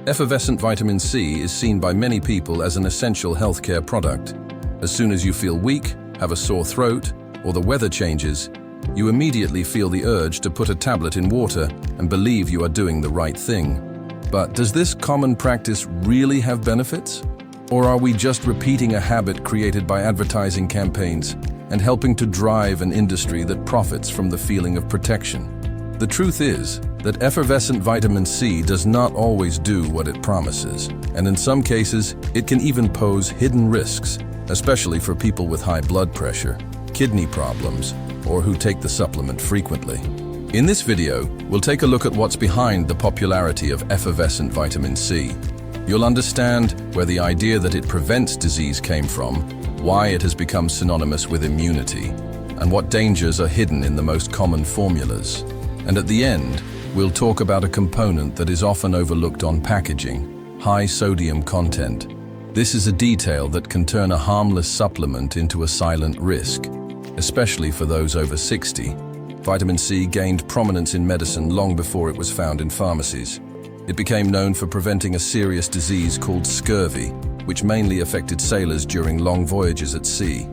Effervescent vitamin C is seen by many people as an essential healthcare product. As soon as you feel weak, have a sore throat, or the weather changes, you immediately feel the urge to put a tablet in water and believe you are doing the right thing. But does this common practice really have benefits? Or are we just repeating a habit created by advertising campaigns and helping to drive an industry that profits from the feeling of protection? The truth is that effervescent vitamin C does not always do what it promises, and in some cases, it can even pose hidden risks, especially for people with high blood pressure, kidney problems, or who take the supplement frequently. In this video, we'll take a look at what's behind the popularity of effervescent vitamin C. You'll understand where the idea that it prevents disease came from, why it has become synonymous with immunity, and what dangers are hidden in the most common formulas. And at the end, we'll talk about a component that is often overlooked on packaging: high sodium content. This is a detail that can turn a harmless supplement into a silent risk, especially for those over 60. Vitamin C gained prominence in medicine long before it was found in pharmacies. It became known for preventing a serious disease called scurvy, which mainly affected sailors during long voyages at sea.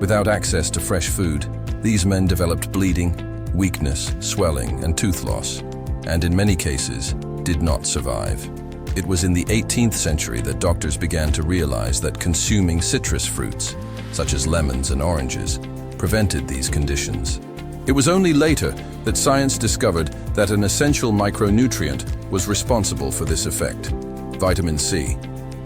Without access to fresh food, these men developed bleeding, weakness, swelling, and tooth loss, and in many cases, did not survive. It was in the 18th century that doctors began to realize that consuming citrus fruits, such as lemons and oranges, prevented these conditions. It was only later that science discovered that an essential micronutrient was responsible for this effect: vitamin C.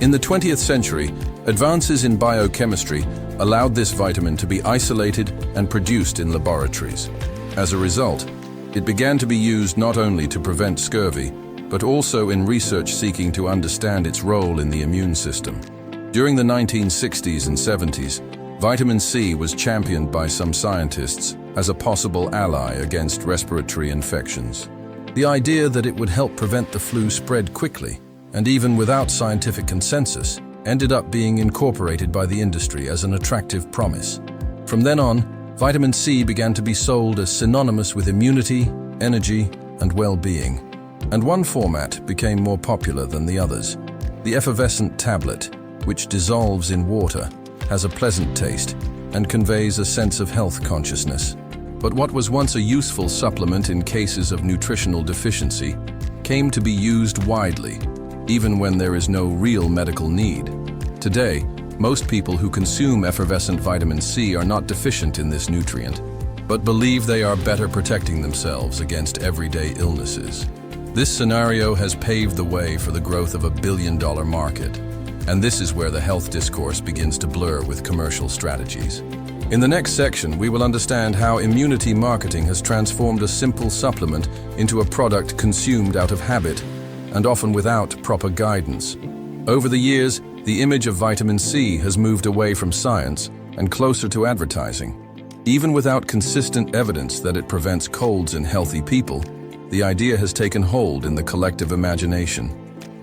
In the 20th century, advances in biochemistry allowed this vitamin to be isolated and produced in laboratories. As a result, it began to be used not only to prevent scurvy, but also in research seeking to understand its role in the immune system. During the 1960s and 70s, vitamin C was championed by some scientists as a possible ally against respiratory infections. The idea that it would help prevent the flu spread quickly, and even without scientific consensus, ended up being incorporated by the industry as an attractive promise. From then on, vitamin C began to be sold as synonymous with immunity, energy, and well-being. And one format became more popular than the others. The effervescent tablet, which dissolves in water, has a pleasant taste and conveys a sense of health consciousness. But what was once a useful supplement in cases of nutritional deficiency came to be used widely, even when there is no real medical need. Today, most people who consume effervescent vitamin C are not deficient in this nutrient, but believe they are better protecting themselves against everyday illnesses. This scenario has paved the way for the growth of a billion-dollar market, and this is where the health discourse begins to blur with commercial strategies. In the next section, we will understand how immunity marketing has transformed a simple supplement into a product consumed out of habit, and often without proper guidance. Over the years, the image of vitamin C has moved away from science and closer to advertising. Even without consistent evidence that it prevents colds in healthy people, the idea has taken hold in the collective imagination.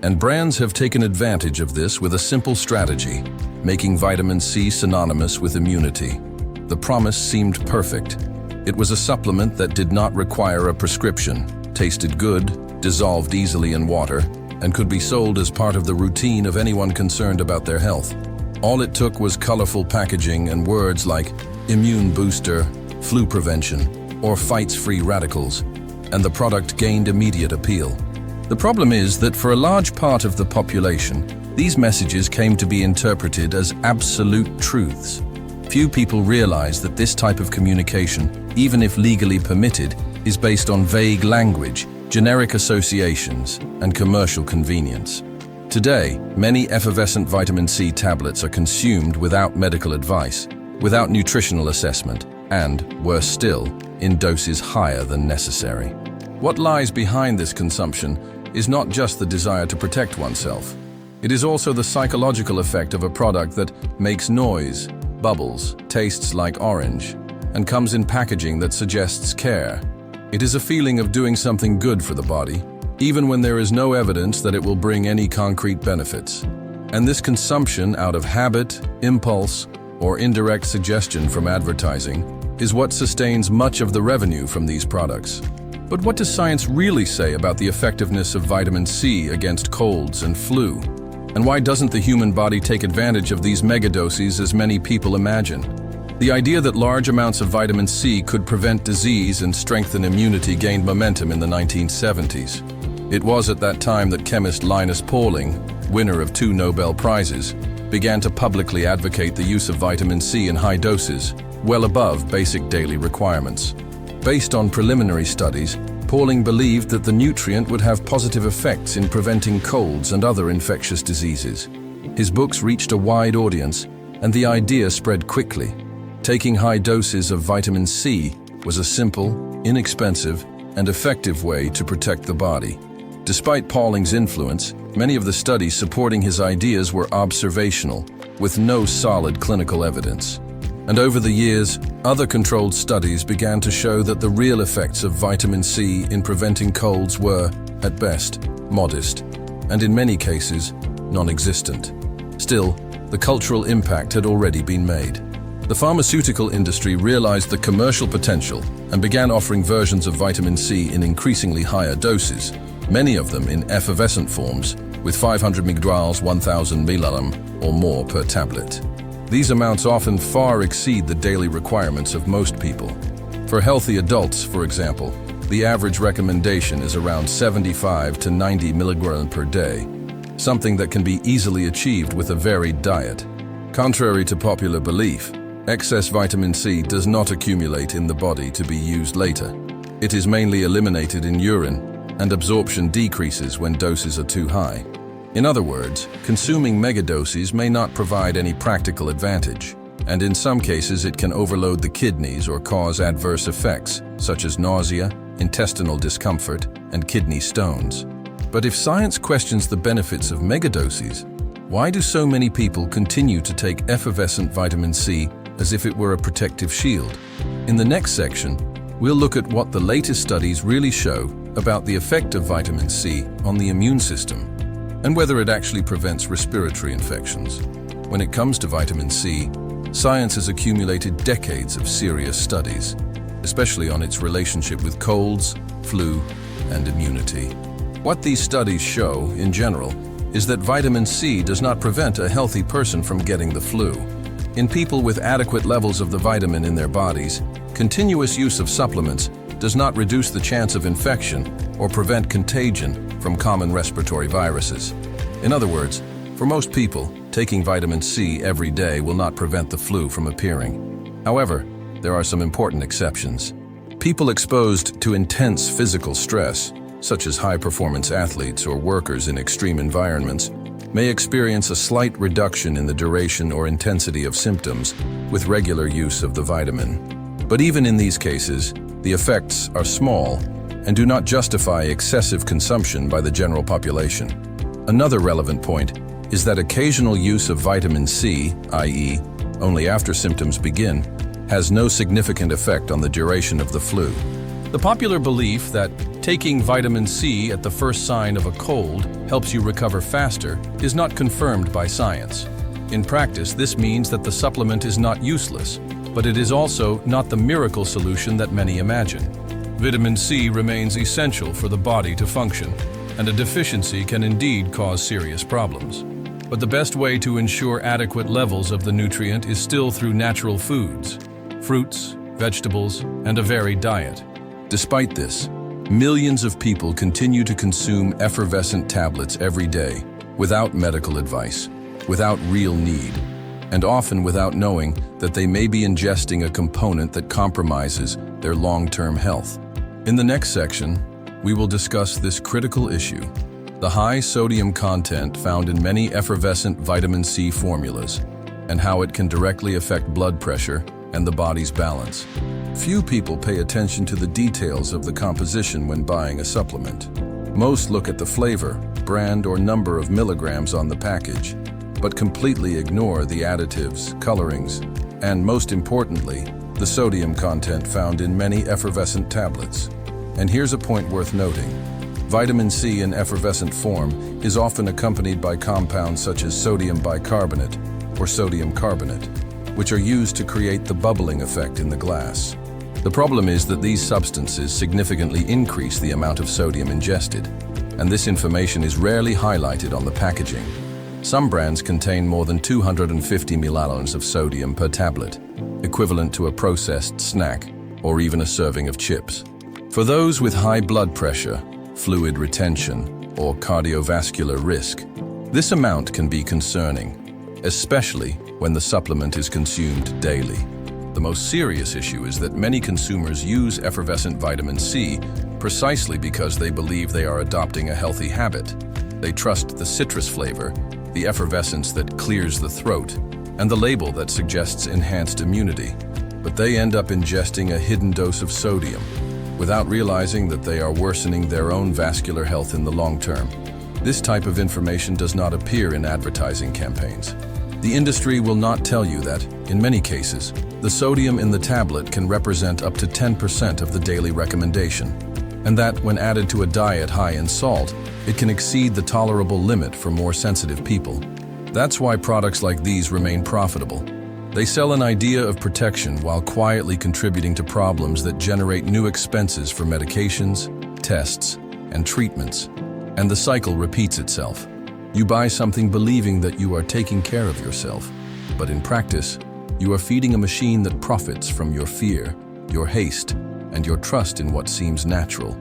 And brands have taken advantage of this with a simple strategy: making vitamin C synonymous with immunity. The promise seemed perfect. It was a supplement that did not require a prescription, tasted good, dissolved easily in water, and could be sold as part of the routine of anyone concerned about their health. All it took was colorful packaging and words like immune booster, flu prevention, or fights free radicals, and the product gained immediate appeal. The problem is that for a large part of the population, these messages came to be interpreted as absolute truths. Few people realize that this type of communication, even if legally permitted, is based on vague language, generic associations, and commercial convenience. Today, many effervescent vitamin C tablets are consumed without medical advice, without nutritional assessment, and, worse still, in doses higher than necessary. What lies behind this consumption is not just the desire to protect oneself. It is also the psychological effect of a product that makes noise, bubbles, tastes like orange, and comes in packaging that suggests care. It is a feeling of doing something good for the body, even when there is no evidence that it will bring any concrete benefits. And this consumption out of habit, impulse, or indirect suggestion from advertising is what sustains much of the revenue from these products. But what does science really say about the effectiveness of vitamin C against colds and flu? And why doesn't the human body take advantage of these megadoses as many people imagine? The idea that large amounts of vitamin C could prevent disease and strengthen immunity gained momentum in the 1970s. It was at that time that chemist Linus Pauling, winner of 2 Nobel Prizes, began to publicly advocate the use of vitamin C in high doses, well above basic daily requirements. Based on preliminary studies, Pauling believed that the nutrient would have positive effects in preventing colds and other infectious diseases. His books reached a wide audience, and the idea spread quickly. Taking high doses of vitamin C was a simple, inexpensive, and effective way to protect the body. Despite Pauling's influence, many of the studies supporting his ideas were observational, with no solid clinical evidence. And over the years, other controlled studies began to show that the real effects of vitamin C in preventing colds were, at best, modest, and in many cases, non-existent. Still, the cultural impact had already been made. The pharmaceutical industry realized the commercial potential and began offering versions of vitamin C in increasingly higher doses, many of them in effervescent forms, with 500 mg, 1000 mg or more per tablet. These amounts often far exceed the daily requirements of most people. For healthy adults, for example, the average recommendation is around 75 to 90 mg per day, something that can be easily achieved with a varied diet. Contrary to popular belief, excess vitamin C does not accumulate in the body to be used later. It is mainly eliminated in urine, and absorption decreases when doses are too high. In other words, consuming megadoses may not provide any practical advantage, and in some cases it can overload the kidneys or cause adverse effects, such as nausea, intestinal discomfort, and kidney stones. But if science questions the benefits of megadoses, why do so many people continue to take effervescent vitamin C as if it were a protective shield? In the next section, we'll look at what the latest studies really show about the effect of vitamin C on the immune system, and whether it actually prevents respiratory infections. When it comes to vitamin C, science has accumulated decades of serious studies, especially on its relationship with colds, flu, and immunity. What these studies show, in general, is that vitamin C does not prevent a healthy person from getting the flu. In people with adequate levels of the vitamin in their bodies, continuous use of supplements does not reduce the chance of infection or prevent contagion from common respiratory viruses. In other words, for most people, taking vitamin C every day will not prevent the flu from appearing. However, there are some important exceptions. People exposed to intense physical stress, such as high-performance athletes or workers in extreme environments, may experience a slight reduction in the duration or intensity of symptoms with regular use of the vitamin. But even in these cases, the effects are small and do not justify excessive consumption by the general population. Another relevant point is that occasional use of vitamin C, i.e., only after symptoms begin, has no significant effect on the duration of the flu. The popular belief that taking vitamin C at the first sign of a cold helps you recover faster is not confirmed by science. In practice, this means that the supplement is not useless, but it is also not the miracle solution that many imagine. Vitamin C remains essential for the body to function, and a deficiency can indeed cause serious problems. But the best way to ensure adequate levels of the nutrient is still through natural foods, fruits, vegetables, and a varied diet. Despite this, millions of people continue to consume effervescent tablets every day without medical advice, without real need, and often without knowing that they may be ingesting a component that compromises their long-term health. In the next section, we will discuss this critical issue: the high sodium content found in many effervescent vitamin C formulas, and how it can directly affect blood pressure and the body's balance. Few people pay attention to the details of the composition when buying a supplement. Most look at the flavor, brand, or number of milligrams on the package, but completely ignore the additives, colorings, and most importantly, the sodium content found in many effervescent tablets. And here's a point worth noting. Vitamin C in effervescent form is often accompanied by compounds such as sodium bicarbonate or sodium carbonate, which are used to create the bubbling effect in the glass. The problem is that these substances significantly increase the amount of sodium ingested, and this information is rarely highlighted on the packaging. Some brands contain more than 250 milliliters of sodium per tablet, equivalent to a processed snack or even a serving of chips. For those with high blood pressure, fluid retention, or cardiovascular risk, this amount can be concerning, especially when the supplement is consumed daily. The most serious issue is that many consumers use effervescent vitamin C precisely because they believe they are adopting a healthy habit. They trust the citrus flavor, the effervescence that clears the throat, and the label that suggests enhanced immunity. But they end up ingesting a hidden dose of sodium, without realizing that they are worsening their own vascular health in the long term. This type of information does not appear in advertising campaigns. The industry will not tell you that, in many cases, the sodium in the tablet can represent up to 10% of the daily recommendation, and that when added to a diet high in salt, it can exceed the tolerable limit for more sensitive people. That's why products like these remain profitable. They sell an idea of protection while quietly contributing to problems that generate new expenses for medications, tests, and treatments. And the cycle repeats itself. You buy something believing that you are taking care of yourself, but in practice, you are feeding a machine that profits from your fear, your haste, and your trust in what seems natural.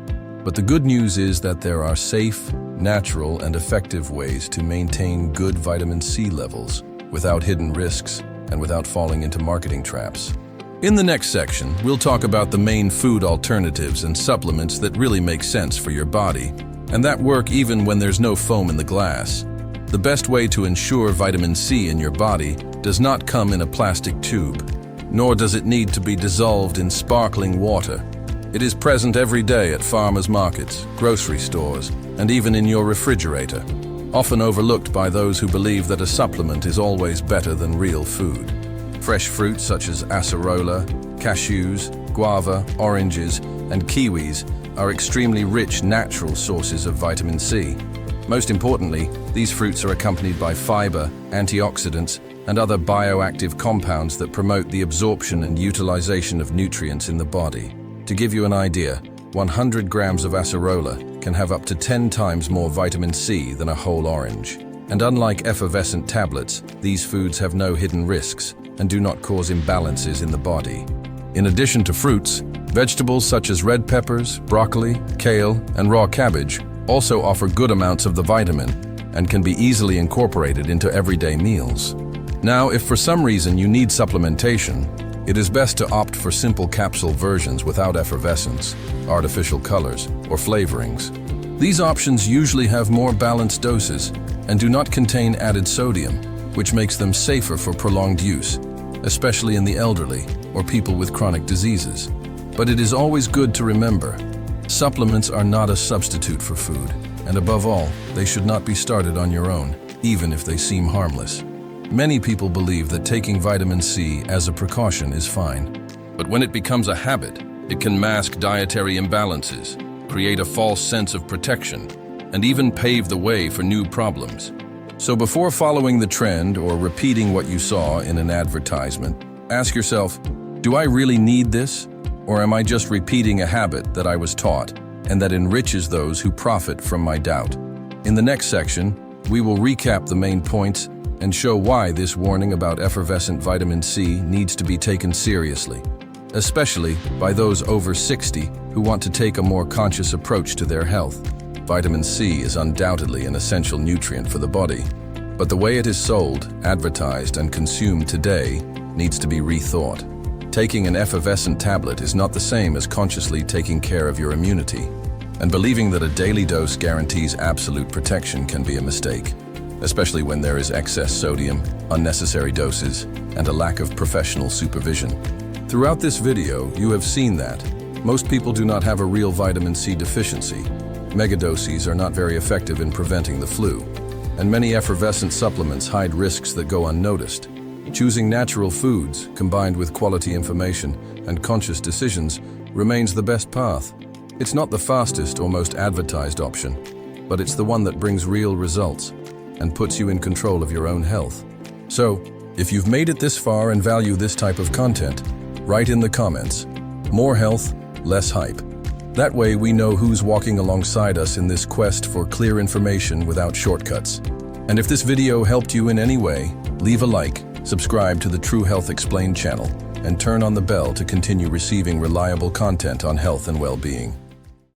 But the good news is that there are safe, natural, and effective ways to maintain good vitamin C levels without hidden risks and without falling into marketing traps. In the next section, we'll talk about the main food alternatives and supplements that really make sense for your body, and that work even when there's no foam in the glass. The best way to ensure vitamin C in your body does not come in a plastic tube, nor does it need to be dissolved in sparkling water. It is present every day at farmers' markets, grocery stores, and even in your refrigerator, often overlooked by those who believe that a supplement is always better than real food. Fresh fruits such as acerola, cashews, guava, oranges, and kiwis are extremely rich natural sources of vitamin C. Most importantly, these fruits are accompanied by fiber, antioxidants, and other bioactive compounds that promote the absorption and utilization of nutrients in the body. To give you an idea, 100 grams of acerola can have up to 10 times more vitamin C than a whole orange. And unlike effervescent tablets, these foods have no hidden risks and do not cause imbalances in the body. In addition to fruits, vegetables such as red peppers, broccoli, kale, and raw cabbage also offer good amounts of the vitamin and can be easily incorporated into everyday meals. Now, if for some reason you need supplementation, it is best to opt for simple capsule versions without effervescence, artificial colors, or flavorings. These options usually have more balanced doses and do not contain added sodium, which makes them safer for prolonged use, especially in the elderly or people with chronic diseases. But it is always good to remember, supplements are not a substitute for food, and above all, they should not be started on your own, even if they seem harmless. Many people believe that taking vitamin C as a precaution is fine. But when it becomes a habit, it can mask dietary imbalances, create a false sense of protection, and even pave the way for new problems. So before following the trend or repeating what you saw in an advertisement, ask yourself, do I really need this? Or am I just repeating a habit that I was taught and that enriches those who profit from my doubt? In the next section, we will recap the main points and show why this warning about effervescent vitamin C needs to be taken seriously, especially by those over 60 who want to take a more conscious approach to their health. Vitamin C is undoubtedly an essential nutrient for the body, but the way it is sold, advertised, and consumed today needs to be rethought. Taking an effervescent tablet is not the same as consciously taking care of your immunity, and believing that a daily dose guarantees absolute protection can be a mistake, especially when there is excess sodium, unnecessary doses, and a lack of professional supervision. Throughout this video, you have seen that most people do not have a real vitamin C deficiency. Megadoses are not very effective in preventing the flu, and many effervescent supplements hide risks that go unnoticed. Choosing natural foods, combined with quality information and conscious decisions, remains the best path. It's not the fastest or most advertised option, but it's the one that brings real results and puts you in control of your own health. So, if you've made it this far and value this type of content, write in the comments, More health, less hype. That way we know who's walking alongside us in this quest for clear information without shortcuts. And if this video helped you in any way, leave a like, subscribe to the True Health Explained channel, and turn on the bell to continue receiving reliable content on health and well-being.